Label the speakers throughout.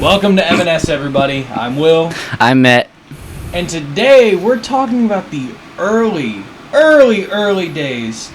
Speaker 1: Welcome to M&S, everybody. I'm Will.
Speaker 2: I'm Matt.
Speaker 1: And today we're talking about the early days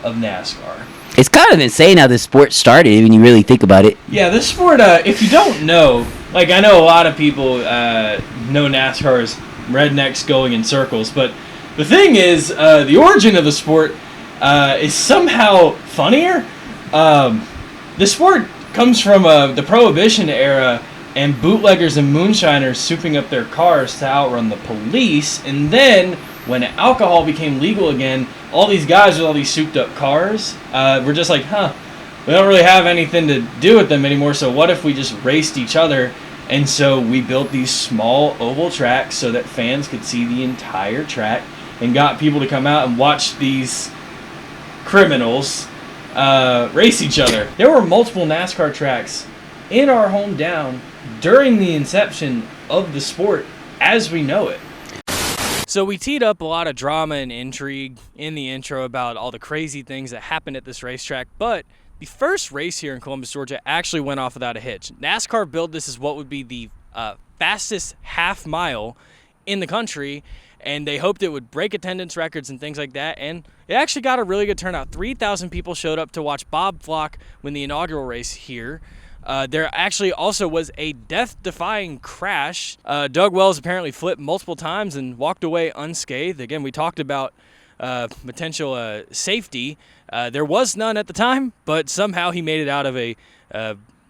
Speaker 1: of NASCAR.
Speaker 2: It's kind of insane how this sport started when you really think about it.
Speaker 1: Yeah, this sport, if you don't know, like I know a lot of people know NASCAR as rednecks going in circles, but the thing is, the origin of the sport is somehow funnier. The sport comes from the Prohibition era and bootleggers and moonshiners souping up their cars to outrun the police. And then when alcohol became legal again, all these guys with all these souped up cars were just like, we don't really have anything to do with them anymore, so what if we just raced each other? And so we built these small oval tracks so that fans could see the entire track and got people to come out and watch these criminals race each other. There were multiple NASCAR tracks in our hometown during the inception of the sport as we know it. So we teed up a lot of drama and intrigue in the intro about all the crazy things that happened at this racetrack, but the first race here in Columbus, Georgia actually went off without a hitch. NASCAR billed this as what would be the fastest half mile in the country, and they hoped it would break attendance records and things like that, and it actually got a really good turnout. 3,000 people showed up to watch Bob Flock win the inaugural race here. There actually also was a death-defying crash. Doug Wells apparently flipped multiple times and walked away unscathed. Again, we talked about potential safety. There was none at the time, but somehow he made it out of a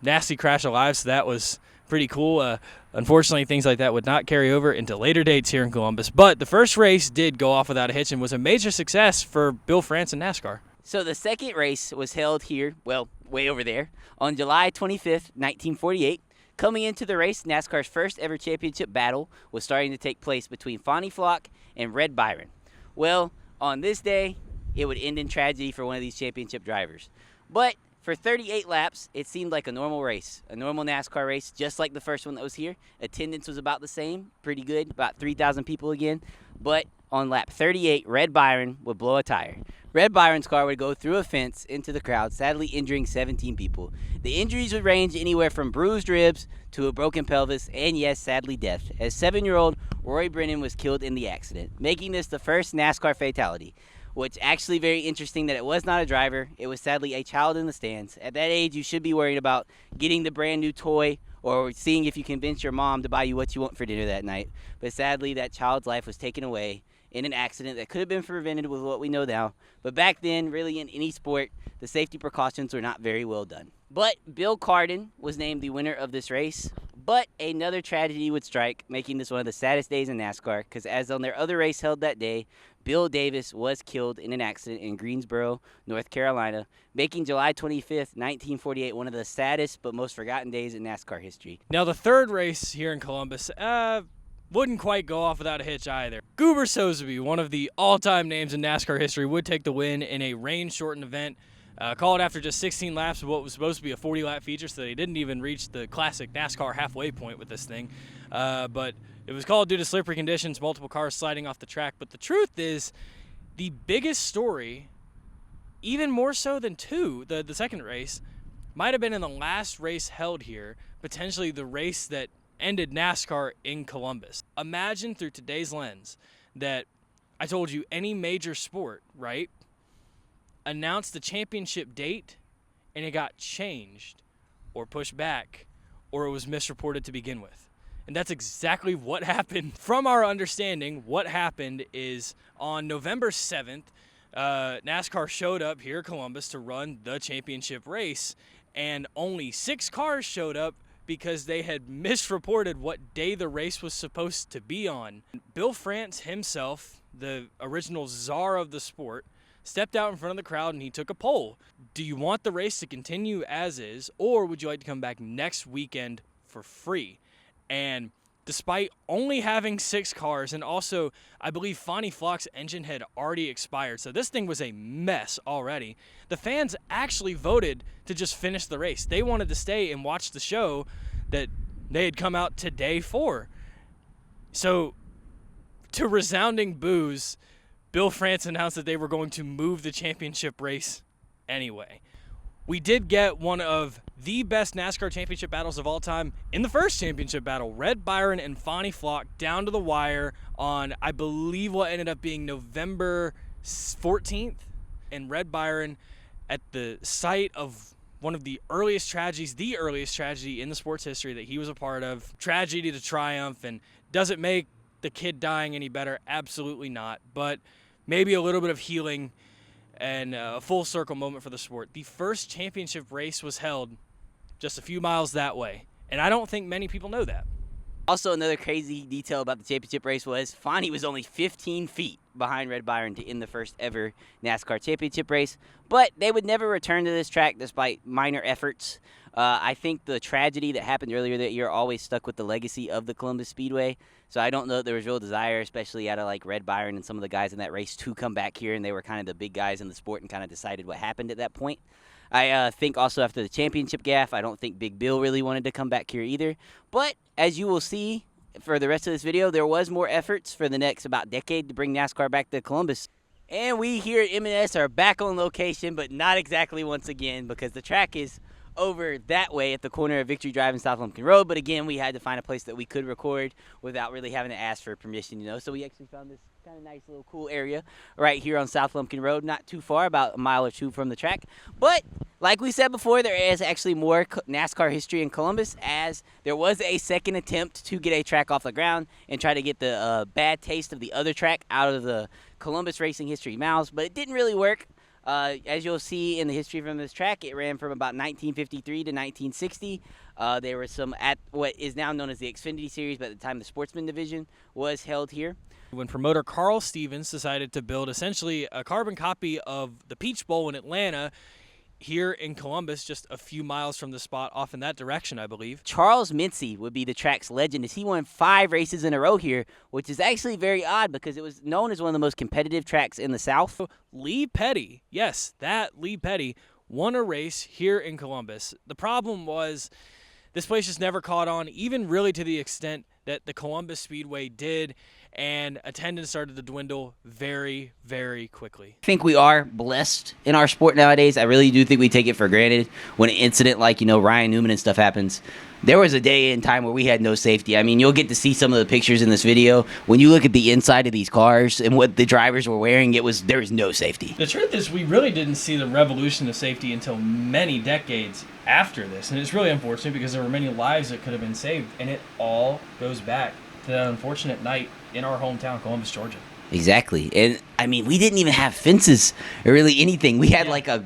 Speaker 1: nasty crash alive, so that was pretty cool. Unfortunately, things like that would not carry over into later dates here in Columbus. But the first race did go off without a hitch and was a major success for Bill France and NASCAR.
Speaker 2: So the second race was held here, well, way over there, on July 25th, 1948. Coming into the race, NASCAR's first ever championship battle was starting to take place between Fonnie Flock and Red Byron. Well, on this day, it would end in tragedy for one of these championship drivers. But for 38 laps, it seemed like a normal race, a normal NASCAR race, just like the first one that was here. Attendance was about the same, pretty good, about 3,000 people again. But on lap 38, Red Byron would blow a tire. Red Byron's car would go through a fence into the crowd, sadly injuring 17 people. The injuries would range anywhere from bruised ribs to a broken pelvis, and yes, sadly death, as 7-year-old Roy Brennan was killed in the accident, making this the first NASCAR fatality. What's actually very interesting that it was not a driver, it was sadly a child in the stands. At that age, you should be worried about getting the brand new toy or seeing if you convince your mom to buy you what you want for dinner that night. But sadly, that child's life was taken away in an accident that could have been prevented with what we know now. But back then, really in any sport, the safety precautions were not very well done. But Bill Carden was named the winner of this race. But another tragedy would strike, making this one of the saddest days in NASCAR, because as on their other race held that day, Bill Davis was killed in an accident in Greensboro, North Carolina, making July 25th, 1948 one of the saddest but most forgotten days in NASCAR history.
Speaker 1: Now the third race here in Columbus, wouldn't quite go off without a hitch either. Goober Sotheby, one of the all-time names in NASCAR history, would take the win in a rain-shortened event. Called after just 16 laps of what was supposed to be a 40-lap feature, so they didn't even reach the classic NASCAR halfway point with this thing. But it was called due to slippery conditions, multiple cars sliding off the track. But the truth is, the biggest story, even more so than the second race, might have been in the last race held here, potentially the race that ended NASCAR in Columbus. Imagine through today's lens that I told you any major sport, right, announced the championship date and it got changed or pushed back or it was misreported to begin with. And that's exactly what happened. From our understanding, what happened is on November 7th, NASCAR showed up here at Columbus to run the championship race, and only 6 cars showed up because they had misreported what day the race was supposed to be on. Bill France himself, the original czar of the sport, stepped out in front of the crowd and he took a poll. Do you want the race to continue as is, or would you like to come back next weekend for free? And despite only having 6 cars, and also I believe Fonnie Flock's engine had already expired, so this thing was a mess already, the fans actually voted to just finish the race. They wanted to stay and watch the show that they had come out today for. So, to resounding boos, Bill France announced that they were going to move the championship race anyway. We did get one of the best NASCAR championship battles of all time. In the first championship battle, Red Byron and Fonnie Flock down to the wire on, I believe, what ended up being November 14th. And Red Byron, at the site of one of the earliest tragedies, the earliest tragedy in the sports history that he was a part of. Tragedy to triumph. And does it make the kid dying any better? Absolutely not. But maybe a little bit of healing and a full circle moment for the sport. The first championship race was held just a few miles that way. And I don't think many people know that.
Speaker 2: Also, another crazy detail about the championship race was Fonnie was only 15 feet behind Red Byron to end the first ever NASCAR championship race. But they would never return to this track despite minor efforts. I think the tragedy that happened earlier that year always stuck with the legacy of the Columbus Speedway. So I don't know that there was real desire, especially out of like Red Byron and some of the guys in that race, to come back here. And they were kind of the big guys in the sport and kind of decided what happened at that point. I think also after the championship gaffe, I don't think Big Bill really wanted to come back here either. But as you will see for the rest of this video, there was more efforts for the next about decade to bring NASCAR back to Columbus. And we here at M&S are back on location, but not exactly once again, because the track is over that way at the corner of Victory Drive and South Lumpkin Road. But again, we had to find a place that we could record without really having to ask for permission, you know. So we actually found this kind of nice little cool area right here on South Lumpkin Road, not too far, about a mile or two from the track. But like we said before, there is actually more NASCAR history in Columbus, as there was a second attempt to get a track off the ground and try to get the bad taste of the other track out of the Columbus racing history mouths, but it didn't really work. As you'll see in the history from this track, it ran from about 1953 to 1960. There were some at what is now known as the Xfinity Series, but at the time the Sportsman Division was held here. When promoter Carl Stevens decided to build essentially a carbon copy of the Peach Bowl in Atlanta, here in Columbus, just a few miles from the spot off in that direction, I believe. Charles Mincy would be the track's legend, as he won 5 races in a row here, which is actually very odd because it was known as one of the most competitive tracks in the South. Lee Petty, yes, that Lee Petty, won a race here in Columbus. The problem was this place just never caught on, even really to the extent that the Columbus Speedway did, and attendance started to dwindle very, very quickly. I think we are blessed in our sport nowadays. I really do think we take it for granted when an incident like, you know, Ryan Newman and stuff happens. There was a day in time where we had no safety. I mean, you'll get to see some of the pictures in this video. When you look at the inside of these cars and what the drivers were wearing, there was no safety. The truth is, we really didn't see the revolution of safety until many decades after this. And it's really unfortunate because there were many lives that could have been saved. And it all goes back to that unfortunate night in our hometown, Columbus, Georgia. Exactly. And, I mean, we didn't even have fences or really anything. We had, like, a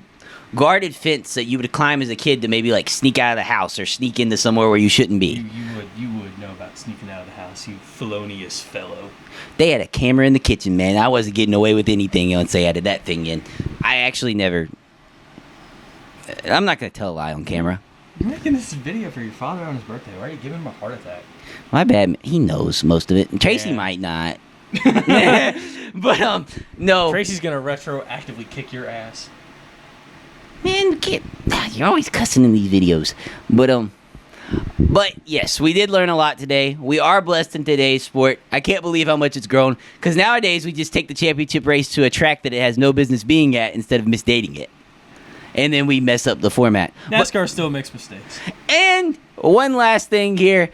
Speaker 2: guarded fence that you would climb as a kid to maybe, like, sneak out of the house or sneak into somewhere where you shouldn't be. You would know about sneaking out of the house, you felonious fellow. They had a camera in the kitchen, man. I wasn't getting away with anything once they added that thing in. I actually never... I'm not going to tell a lie on camera. You're making this video for your father on his birthday. Why are you giving him a heart attack? My bad. He knows most of it. Tracy might not. But, no. Tracy's going to retroactively kick your ass. Man, you're always cussing in these videos. But, yes, we did learn a lot today. We are blessed in today's sport. I can't believe how much it's grown. Because nowadays, we just take the championship race to a track that it has no business being at instead of misdating it. And then we mess up the format. NASCAR still makes mistakes. And one last thing here.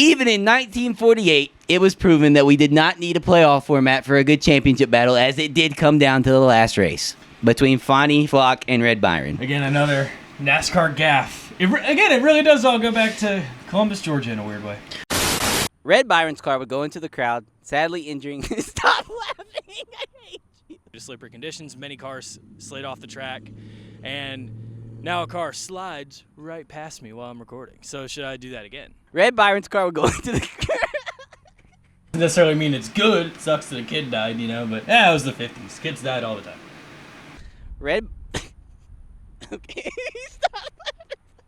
Speaker 2: Even in 1948, it was proven that we did not need a playoff format for a good championship battle, as it did come down to the last race between Fonnie Flock and Red Byron. Again, another NASCAR gaffe. It really does all go back to Columbus, Georgia in a weird way. Red Byron's car would go into the crowd, sadly injuring... Stop laughing! I hate you. Slippery conditions, many cars slid off the track, and now a car slides right past me while I'm recording. So should I do that again? Red Byron's car would go into the crowd. Doesn't necessarily mean it's good. It sucks that a kid died, you know, but it was the 50s. Kids died all the time. Okay, stop.